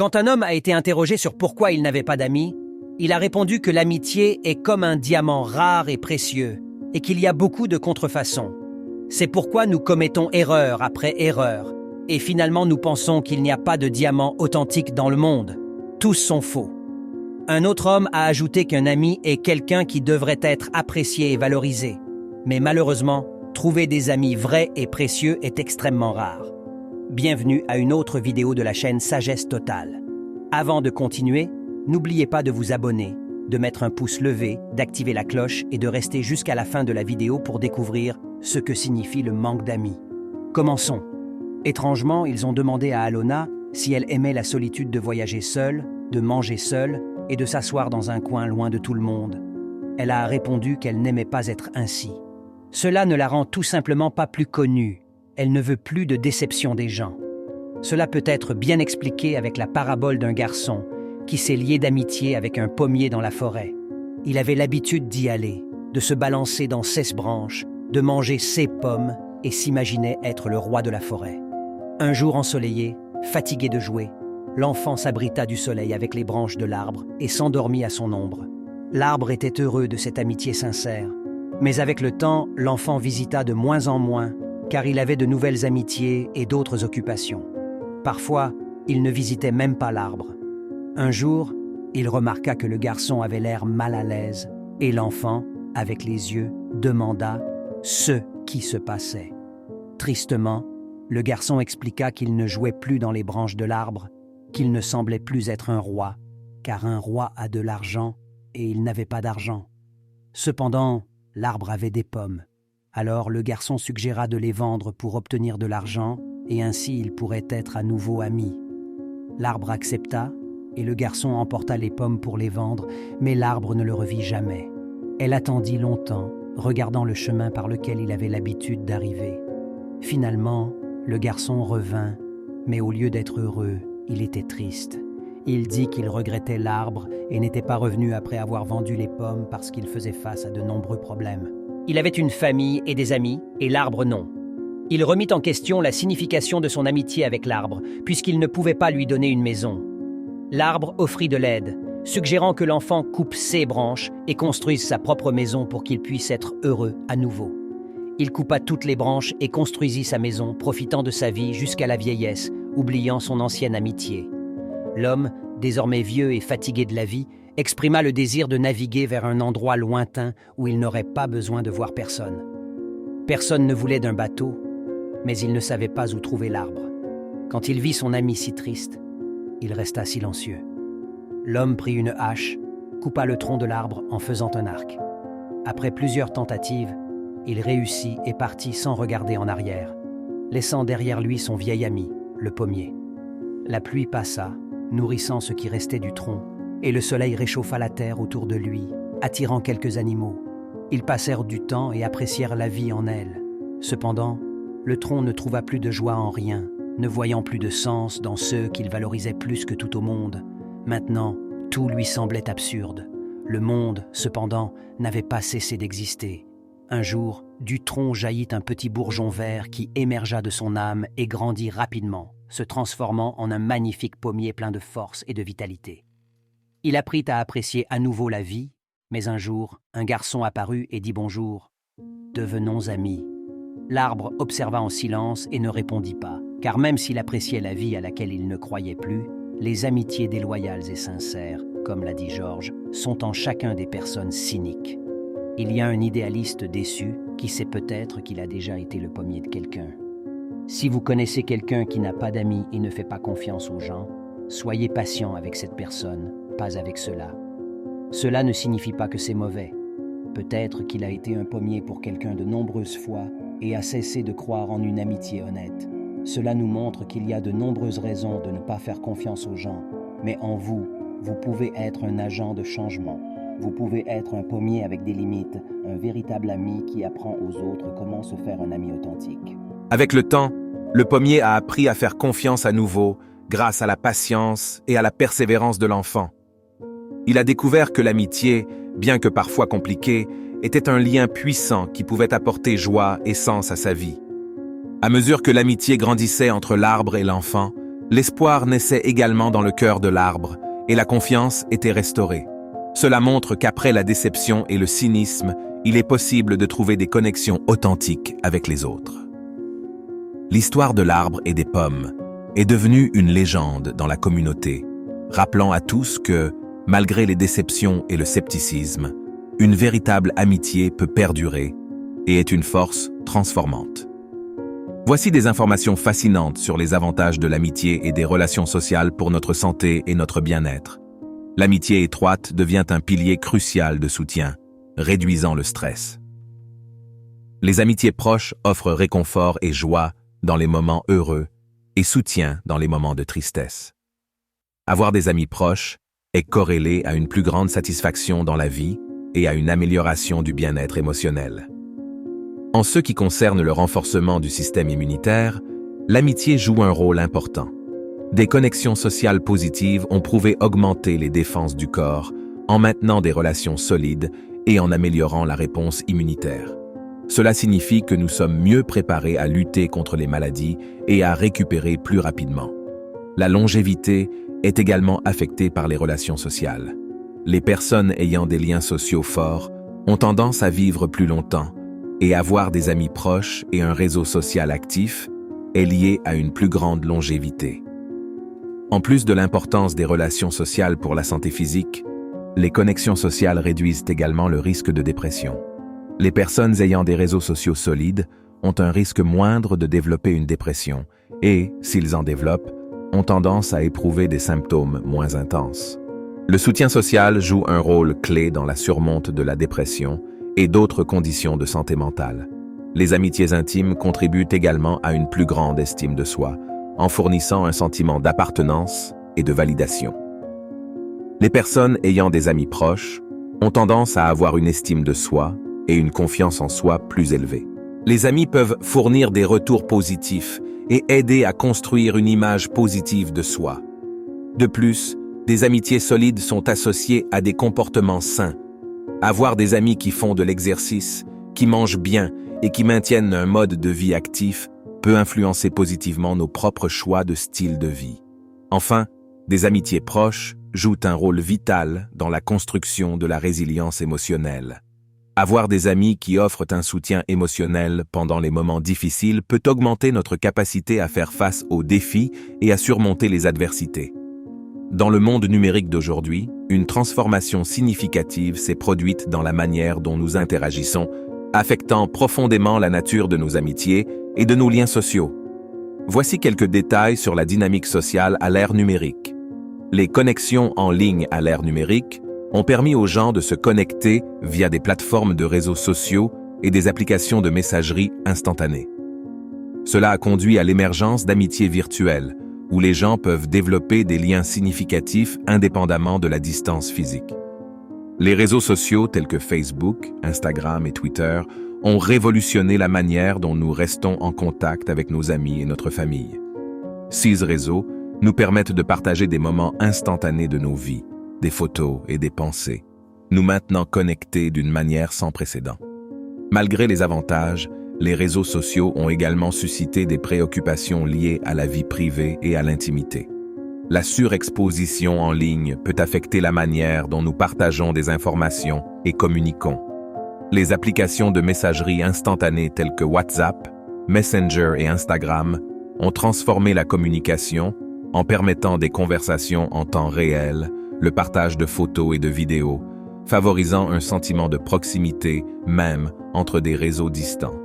Quand un homme a été interrogé sur pourquoi il n'avait pas d'amis, il a répondu que l'amitié est comme un diamant rare et précieux et qu'il y a beaucoup de contrefaçons. C'est pourquoi nous commettons erreur après erreur et finalement nous pensons qu'il n'y a pas de diamant authentique dans le monde. Tous sont faux. Un autre homme a ajouté qu'un ami est quelqu'un qui devrait être apprécié et valorisé. Mais malheureusement, trouver des amis vrais et précieux est extrêmement rare. Bienvenue à une autre vidéo de la chaîne Sagesse Totale. Avant de continuer, n'oubliez pas de vous abonner, de mettre un pouce levé, d'activer la cloche et de rester jusqu'à la fin de la vidéo pour découvrir ce que signifie le manque d'amis. Commençons. Étrangement, ils ont demandé à Alona si elle aimait la solitude de voyager seule, de manger seule et de s'asseoir dans un coin loin de tout le monde. Elle a répondu qu'elle n'aimait pas être ainsi. Cela ne la rend tout simplement pas plus connue. Elle ne veut plus de déception des gens. Cela peut être bien expliqué avec la parabole d'un garçon qui s'est lié d'amitié avec un pommier dans la forêt. Il avait l'habitude d'y aller, de se balancer dans ses branches, de manger ses pommes et s'imaginait être le roi de la forêt. Un jour ensoleillé, fatigué de jouer, l'enfant s'abrita du soleil avec les branches de l'arbre et s'endormit à son ombre. L'arbre était heureux de cette amitié sincère. Mais avec le temps, l'enfant visita de moins en moins, car il avait de nouvelles amitiés et d'autres occupations. Parfois, il ne visitait même pas l'arbre. Un jour, il remarqua que le garçon avait l'air mal à l'aise, et l'enfant, avec les yeux, demanda ce qui se passait. Tristement, le garçon expliqua qu'il ne jouait plus dans les branches de l'arbre, qu'il ne semblait plus être un roi, car un roi a de l'argent et il n'avait pas d'argent. Cependant, l'arbre avait des pommes. Alors le garçon suggéra de les vendre pour obtenir de l'argent et ainsi ils pourraient être à nouveau amis. L'arbre accepta et le garçon emporta les pommes pour les vendre, mais l'arbre ne le revit jamais. Elle attendit longtemps, regardant le chemin par lequel il avait l'habitude d'arriver. Finalement, le garçon revint, mais au lieu d'être heureux, il était triste. Il dit qu'il regrettait l'arbre et n'était pas revenu après avoir vendu les pommes parce qu'il faisait face à de nombreux problèmes. Il avait une famille et des amis, et l'arbre non. Il remit en question la signification de son amitié avec l'arbre, puisqu'il ne pouvait pas lui donner une maison. L'arbre offrit de l'aide, suggérant que l'enfant coupe ses branches et construise sa propre maison pour qu'il puisse être heureux à nouveau. Il coupa toutes les branches et construisit sa maison, profitant de sa vie jusqu'à la vieillesse, oubliant son ancienne amitié. L'homme, désormais vieux et fatigué de la vie, exprima le désir de naviguer vers un endroit lointain où il n'aurait pas besoin de voir personne. Personne ne voulait d'un bateau, mais il ne savait pas où trouver l'arbre. Quand il vit son ami si triste, il resta silencieux. L'homme prit une hache, coupa le tronc de l'arbre en faisant un arc. Après plusieurs tentatives, il réussit et partit sans regarder en arrière, laissant derrière lui son vieil ami, le pommier. La pluie passa, nourrissant ce qui restait du tronc, et le soleil réchauffa la terre autour de lui, attirant quelques animaux. Ils passèrent du temps et apprécièrent la vie en elle. Cependant, le tronc ne trouva plus de joie en rien, ne voyant plus de sens dans ceux qu'il valorisait plus que tout au monde. Maintenant, tout lui semblait absurde. Le monde, cependant, n'avait pas cessé d'exister. Un jour, du tronc jaillit un petit bourgeon vert qui émergea de son âme et grandit rapidement, se transformant en un magnifique pommier plein de force et de vitalité. Il apprit à apprécier à nouveau la vie, mais un jour, un garçon apparut et dit bonjour. « Devenons amis. » L'arbre observa en silence et ne répondit pas, car même s'il appréciait la vie à laquelle il ne croyait plus, les amitiés déloyales et sincères, comme l'a dit Georges, sont en chacun des personnes cyniques. Il y a un idéaliste déçu qui sait peut-être qu'il a déjà été le pommier de quelqu'un. Si vous connaissez quelqu'un qui n'a pas d'amis et ne fait pas confiance aux gens, soyez patient avec cette personne, pas avec cela. Cela ne signifie pas que c'est mauvais. Peut-être qu'il a été un pommier pour quelqu'un de nombreuses fois et a cessé de croire en une amitié honnête. Cela nous montre qu'il y a de nombreuses raisons de ne pas faire confiance aux gens, mais en vous, vous pouvez être un agent de changement. Vous pouvez être un pommier avec des limites, un véritable ami qui apprend aux autres comment se faire un ami authentique. Avec le temps, le pommier a appris à faire confiance à nouveau grâce à la patience et à la persévérance de l'enfant. Il a découvert que l'amitié, bien que parfois compliquée, était un lien puissant qui pouvait apporter joie et sens à sa vie. À mesure que l'amitié grandissait entre l'arbre et l'enfant, L'espoir naissait également dans le cœur de l'arbre, et la confiance était restaurée. Cela montre qu'après la déception et le cynisme, il est possible de trouver des connexions authentiques avec les autres. L'histoire de l'arbre et des pommes est devenue une légende dans la communauté, rappelant à tous que, malgré les déceptions et le scepticisme, une véritable amitié peut perdurer et est une force transformante. Voici des informations fascinantes sur les avantages de l'amitié et des relations sociales pour notre santé et notre bien-être. L'amitié étroite devient un pilier crucial de soutien, réduisant le stress. Les amitiés proches offrent réconfort et joie dans les moments heureux et soutien dans les moments de tristesse. Avoir des amis proches est corrélé à une plus grande satisfaction dans la vie et à une amélioration du bien-être émotionnel. En ce qui concerne le renforcement du système immunitaire, l'amitié joue un rôle important. Des connexions sociales positives ont prouvé augmenter les défenses du corps en maintenant des relations solides et en améliorant la réponse immunitaire. Cela signifie que nous sommes mieux préparés à lutter contre les maladies et à récupérer plus rapidement. La longévité est également affectée par les relations sociales. Les personnes ayant des liens sociaux forts ont tendance à vivre plus longtemps, et avoir des amis proches et un réseau social actif est lié à une plus grande longévité. En plus de l'importance des relations sociales pour la santé physique, les connexions sociales réduisent également le risque de dépression. Les personnes ayant des réseaux sociaux solides ont un risque moindre de développer une dépression et, s'ils en développent, ont tendance à éprouver des symptômes moins intenses. Le soutien social joue un rôle clé dans la surmonte de la dépression et d'autres conditions de santé mentale. Les amitiés intimes contribuent également à une plus grande estime de soi, en fournissant un sentiment d'appartenance et de validation. Les personnes ayant des amis proches ont tendance à avoir une estime de soi et une confiance en soi plus élevée. Les amis peuvent fournir des retours positifs et aider à construire une image positive de soi. De plus, des amitiés solides sont associées à des comportements sains. Avoir des amis qui font de l'exercice, qui mangent bien et qui maintiennent un mode de vie actif peut influencer positivement nos propres choix de style de vie. Enfin, des amitiés proches jouent un rôle vital dans la construction de la résilience émotionnelle. Avoir des amis qui offrent un soutien émotionnel pendant les moments difficiles peut augmenter notre capacité à faire face aux défis et à surmonter les adversités. Dans le monde numérique d'aujourd'hui, une transformation significative s'est produite dans la manière dont nous interagissons, affectant profondément la nature de nos amitiés et de nos liens sociaux. Voici quelques détails sur la dynamique sociale à l'ère numérique. Les connexions en ligne à l'ère numérique ont permis aux gens de se connecter via des plateformes de réseaux sociaux et des applications de messagerie instantanée. Cela a conduit à l'émergence d'amitiés virtuelles, où les gens peuvent développer des liens significatifs indépendamment de la distance physique. Les réseaux sociaux tels que Facebook, Instagram et Twitter ont révolutionné la manière dont nous restons en contact avec nos amis et notre famille. Ces réseaux nous permettent de partager des moments instantanés de nos vies, des photos et des pensées, nous maintenant connectés d'une manière sans précédent. Malgré les avantages, les réseaux sociaux ont également suscité des préoccupations liées à la vie privée et à l'intimité. La surexposition en ligne peut affecter la manière dont nous partageons des informations et communiquons. Les applications de messagerie instantanée telles que WhatsApp, Messenger et Instagram ont transformé la communication en permettant des conversations en temps réel, le partage de photos et de vidéos, favorisant un sentiment de proximité même entre des réseaux distants.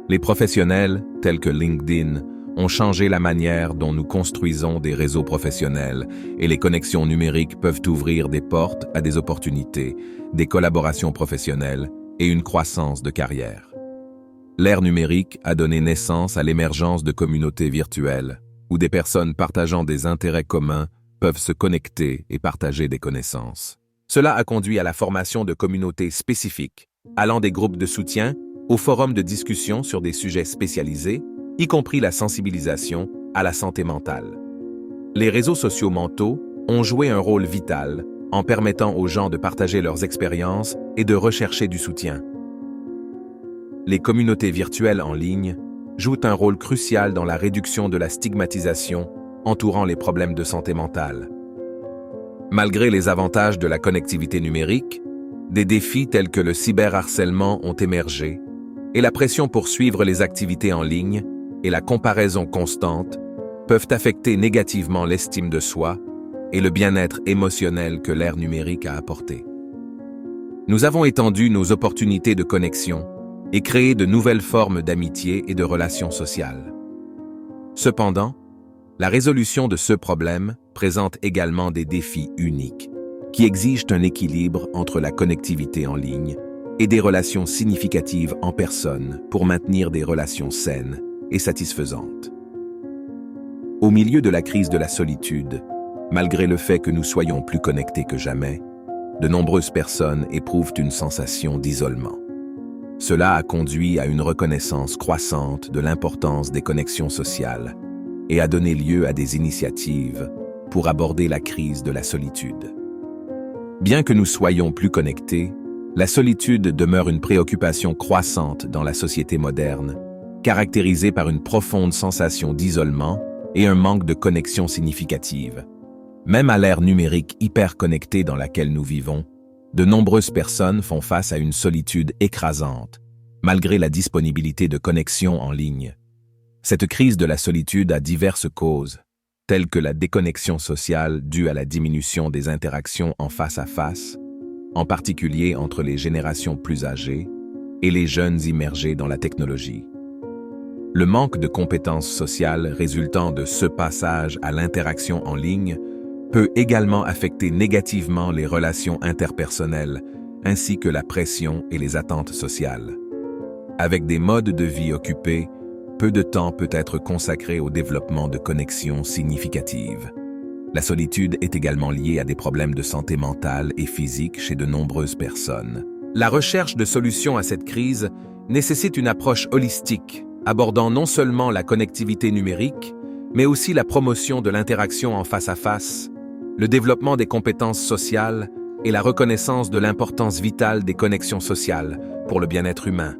Les professionnels, tels que LinkedIn, ont changé la manière dont nous construisons des réseaux professionnels et les connexions numériques peuvent ouvrir des portes à des opportunités, des collaborations professionnelles et une croissance de carrière. L'ère numérique a donné naissance à l'émergence de communautés virtuelles, où des personnes partageant des intérêts communs peuvent se connecter et partager des connaissances. Cela a conduit à la formation de communautés spécifiques, allant des groupes de soutien aux forums de discussion sur des sujets spécialisés, y compris la sensibilisation à la santé mentale. Les réseaux sociaux mentaux ont joué un rôle vital en permettant aux gens de partager leurs expériences et de rechercher du soutien. Les communautés virtuelles en ligne jouent un rôle crucial dans la réduction de la stigmatisation entourant les problèmes de santé mentale. Malgré les avantages de la connectivité numérique, des défis tels que le cyberharcèlement ont émergé et la pression pour suivre les activités en ligne et la comparaison constante peuvent affecter négativement l'estime de soi et le bien-être émotionnel que l'ère numérique a apporté. Nous avons étendu nos opportunités de connexion et créé de nouvelles formes d'amitié et de relations sociales. Cependant, la résolution de ce problème présente également des défis uniques qui exigent un équilibre entre la connectivité en ligne et des relations significatives en personne pour maintenir des relations saines et satisfaisantes. Au milieu de la crise de la solitude, malgré le fait que nous soyons plus connectés que jamais, de nombreuses personnes éprouvent une sensation d'isolement. Cela a conduit à une reconnaissance croissante de l'importance des connexions sociales et a donné lieu à des initiatives pour aborder la crise de la solitude. Bien que nous soyons plus connectés, la solitude demeure une préoccupation croissante dans la société moderne, caractérisée par une profonde sensation d'isolement et un manque de connexion significative. Même à l'ère numérique hyper connectée dans laquelle nous vivons, de nombreuses personnes font face à une solitude écrasante, malgré la disponibilité de connexions en ligne. Cette crise de la solitude a diverses causes, telles que la déconnexion sociale due à la diminution des interactions en face à face, en particulier entre les générations plus âgées et les jeunes immergés dans la technologie. Le manque de compétences sociales résultant de ce passage à l'interaction en ligne peut également affecter négativement les relations interpersonnelles, ainsi que la pression et les attentes sociales. Avec des modes de vie occupés, peu de temps peut être consacré au développement de connexions significatives. La solitude est également liée à des problèmes de santé mentale et physique chez de nombreuses personnes. La recherche de solutions à cette crise nécessite une approche holistique, abordant non seulement la connectivité numérique, mais aussi la promotion de l'interaction en face à face, le développement des compétences sociales et la reconnaissance de l'importance vitale des connexions sociales pour le bien-être humain.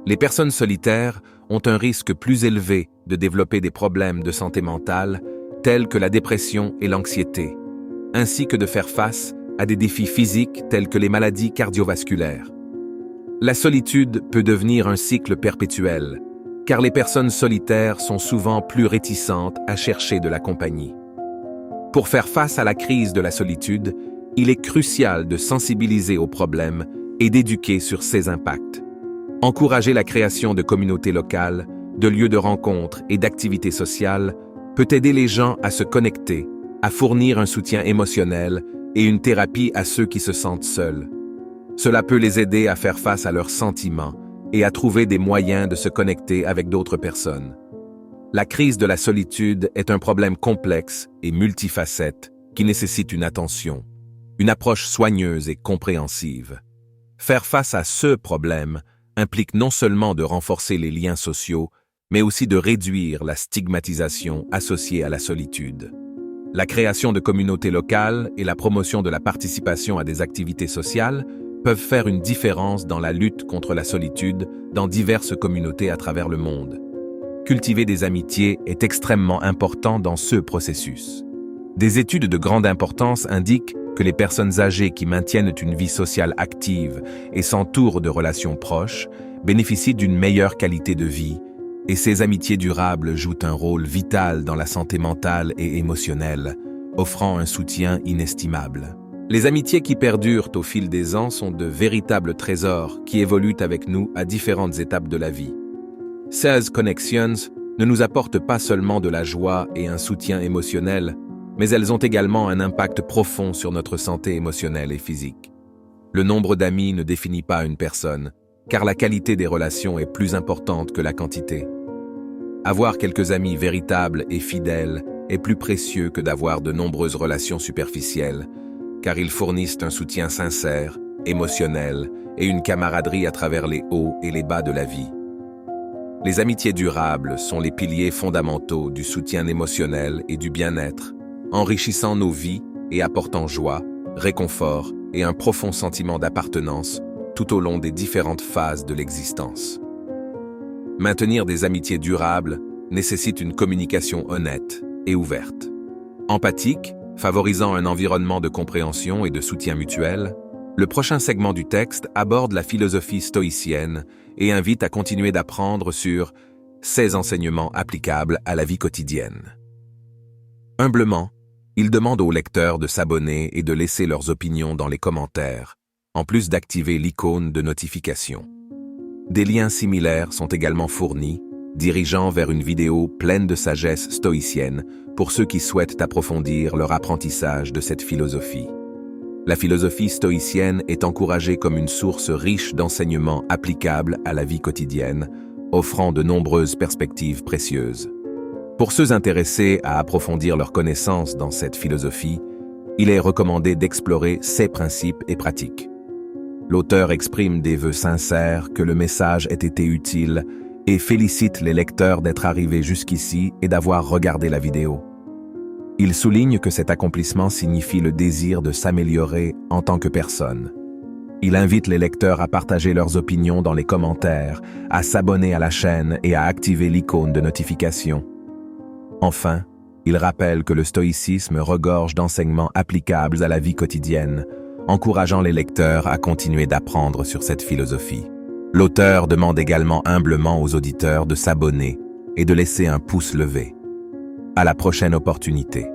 Les personnes solitaires ont un risque plus élevé de développer des problèmes de santé mentale tels que la dépression et l'anxiété, ainsi que de faire face à des défis physiques tels que les maladies cardiovasculaires. La solitude peut devenir un cycle perpétuel, car les personnes solitaires sont souvent plus réticentes à chercher de la compagnie. Pour faire face à la crise de la solitude, il est crucial de sensibiliser aux problèmes et d'éduquer sur ses impacts. Encourager la création de communautés locales, de lieux de rencontre et d'activités sociales peut aider les gens à se connecter, à fournir un soutien émotionnel et une thérapie à ceux qui se sentent seuls. Cela peut les aider à faire face à leurs sentiments et à trouver des moyens de se connecter avec d'autres personnes. La crise de la solitude est un problème complexe et multifacette qui nécessite une attention, une approche soigneuse et compréhensive. Faire face à ce problème implique non seulement de renforcer les liens sociaux, mais aussi de réduire la stigmatisation associée à la solitude. La création de communautés locales et la promotion de la participation à des activités sociales peuvent faire une différence dans la lutte contre la solitude dans diverses communautés à travers le monde. Cultiver des amitiés est extrêmement important dans ce processus. Des études de grande importance indiquent que les personnes âgées qui maintiennent une vie sociale active et s'entourent de relations proches bénéficient d'une meilleure qualité de vie, et ces amitiés durables jouent un rôle vital dans la santé mentale et émotionnelle, offrant un soutien inestimable. Les amitiés qui perdurent au fil des ans sont de véritables trésors qui évoluent avec nous à différentes étapes de la vie. Ces connections ne nous apportent pas seulement de la joie et un soutien émotionnel, mais elles ont également un impact profond sur notre santé émotionnelle et physique. Le nombre d'amis ne définit pas une personne, car la qualité des relations est plus importante que la quantité. Avoir quelques amis véritables et fidèles est plus précieux que d'avoir de nombreuses relations superficielles, car ils fournissent un soutien sincère, émotionnel et une camaraderie à travers les hauts et les bas de la vie. Les amitiés durables sont les piliers fondamentaux du soutien émotionnel et du bien-être, enrichissant nos vies et apportant joie, réconfort et un profond sentiment d'appartenance tout au long des différentes phases de l'existence. Maintenir des amitiés durables nécessite une communication honnête et ouverte. Empathique, favorisant un environnement de compréhension et de soutien mutuel, le prochain segment du texte aborde la philosophie stoïcienne et invite à continuer d'apprendre sur ses enseignements applicables à la vie quotidienne. Humblement, il demande aux lecteurs de s'abonner et de laisser leurs opinions dans les commentaires, en plus d'activer l'icône de notification. Des liens similaires sont également fournis, dirigeant vers une vidéo pleine de sagesse stoïcienne pour ceux qui souhaitent approfondir leur apprentissage de cette philosophie. La philosophie stoïcienne est encouragée comme une source riche d'enseignements applicables à la vie quotidienne, offrant de nombreuses perspectives précieuses. Pour ceux intéressés à approfondir leurs connaissances dans cette philosophie, il est recommandé d'explorer ses principes et pratiques. L'auteur exprime des vœux sincères que le message ait été utile et félicite les lecteurs d'être arrivés jusqu'ici et d'avoir regardé la vidéo. Il souligne que cet accomplissement signifie le désir de s'améliorer en tant que personne. Il invite les lecteurs à partager leurs opinions dans les commentaires, à s'abonner à la chaîne et à activer l'icône de notification. Enfin, il rappelle que le stoïcisme regorge d'enseignements applicables à la vie quotidienne, encourageant les lecteurs à continuer d'apprendre sur cette philosophie. L'auteur demande également humblement aux auditeurs de s'abonner et de laisser un pouce levé. À la prochaine opportunité.